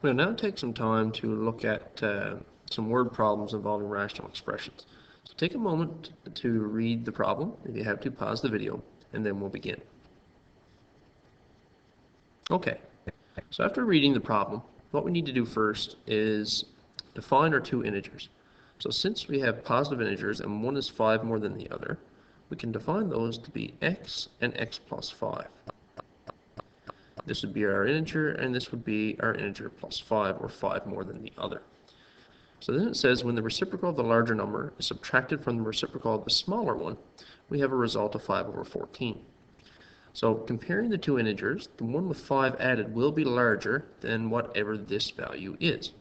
We'll now take some time to look at some word problems involving rational expressions. So take a moment to read the problem. If you have to, pause the video, and then we'll begin. Okay, so after reading the problem, what we need to do first is define our two integers. So since we have positive integers and one is 5 more than the other, we can define those to be x and x plus 5. This would be our integer, and this would be our integer plus 5, or 5 more than the other. So then it says when the reciprocal of the larger number is subtracted from the reciprocal of the smaller one, we have a result of 5 over 14. So comparing the two integers, the one with 5 added will be larger than whatever this value is.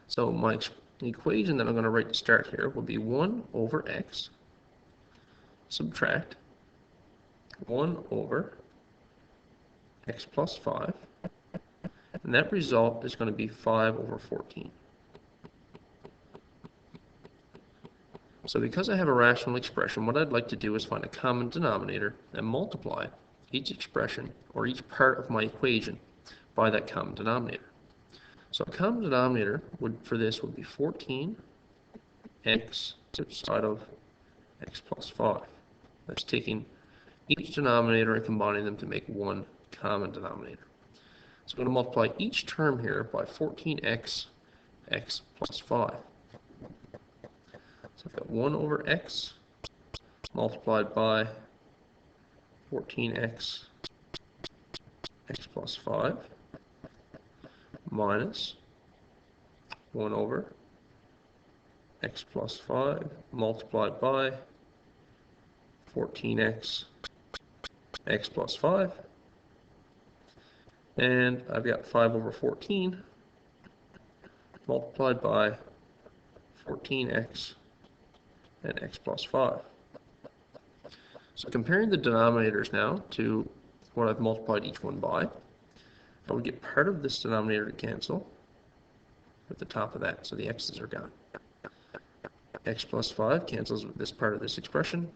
So my equation that I'm going to write to start here will be 1 over x subtract 1 over x plus 5, and that result is going to be 5 over 14. So because I have a rational expression, what I'd like to do is find a common denominator and multiply each expression or each part of my equation by that common denominator. So a common denominator for this would be 14x outside of x plus 5. That's taking each denominator and combining them to make one common denominator. So I'm going to multiply each term here by 14x x plus 5. So I've got 1 over x multiplied by 14x x plus 5 minus 1 over x plus 5 multiplied by 14x x plus 5, and I've got 5 over 14 multiplied by 14x and x plus 5. So comparing the denominators now to what I've multiplied each one by, I would get part of this denominator to cancel with the top of that, so the x's are gone. X plus 5 cancels with this part of this expression,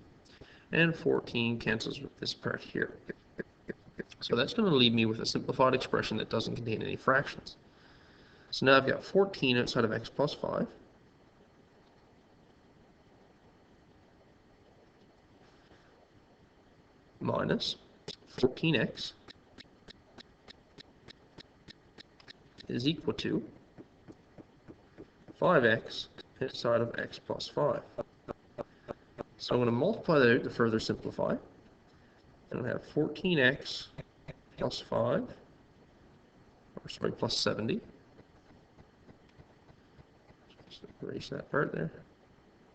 and 14 cancels with this part here. So that's going to leave me with a simplified expression that doesn't contain any fractions. So now I've got 14 outside of x plus 5, minus 14x is equal to 5x inside of x plus 5. So I'm going to multiply that out to further simplify. And I have 14x plus 5, or sorry, plus 70. Just erase that part there.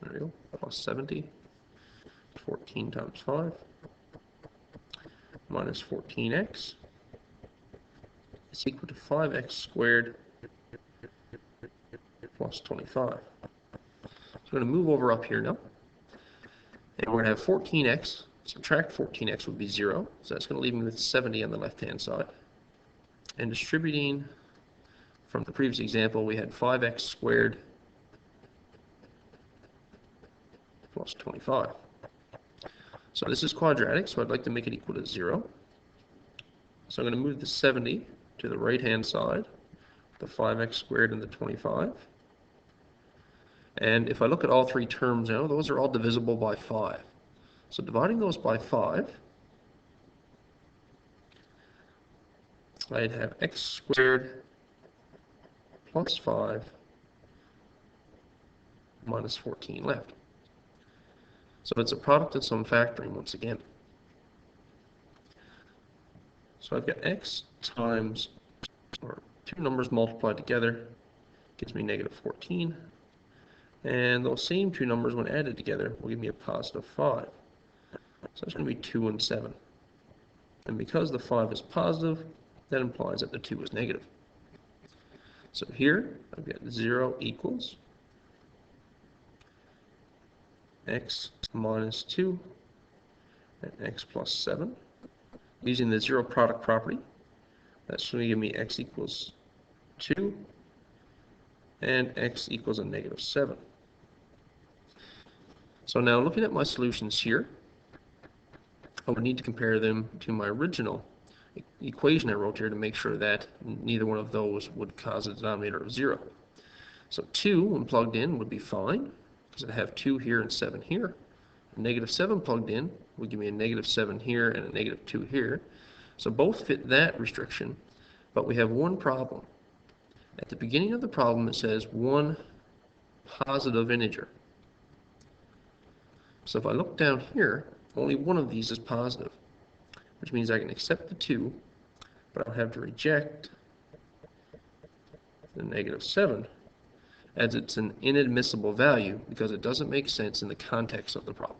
There we go, plus 70. 14 times 5 minus 14x is equal to 5x squared plus 25. So I'm going to move over up here now, and we're going to have 14x. Subtract 14x would be 0, so that's going to leave me with 70 on the left-hand side. And distributing from the previous example, we had 5x squared plus 25. So this is quadratic, so I'd like to make it equal to 0. So I'm going to move the 70 to the right-hand side, the 5x squared and the 25. And if I look at all three terms now, those are all divisible by 5. So dividing those by 5, I'd have x squared plus 5 minus 14 left. So it's a product of some factoring once again. So I've got x times, or two numbers multiplied together, gives me negative 14. And those same two numbers, when added together, will give me a positive 5. So it's going to be 2 and 7. And because the 5 is positive, that implies that the 2 is negative. So here, I've got 0 equals x minus 2 and x plus 7. Using the zero product property, that's going to give me x equals 2 and x equals a negative 7. So now looking at my solutions here, I would need to compare them to my original equation I wrote here to make sure that neither one of those would cause a denominator of 0. So 2, when plugged in, would be fine, because I have 2 here and 7 here. Negative 7 plugged in would give me a negative 7 here and a negative 2 here. So both fit that restriction, but we have one problem. At the beginning of the problem, it says one positive integer. So if I look down here, only one of these is positive, which means I can accept the 2, but I'll have to reject the negative 7, as it's an inadmissible value because it doesn't make sense in the context of the problem.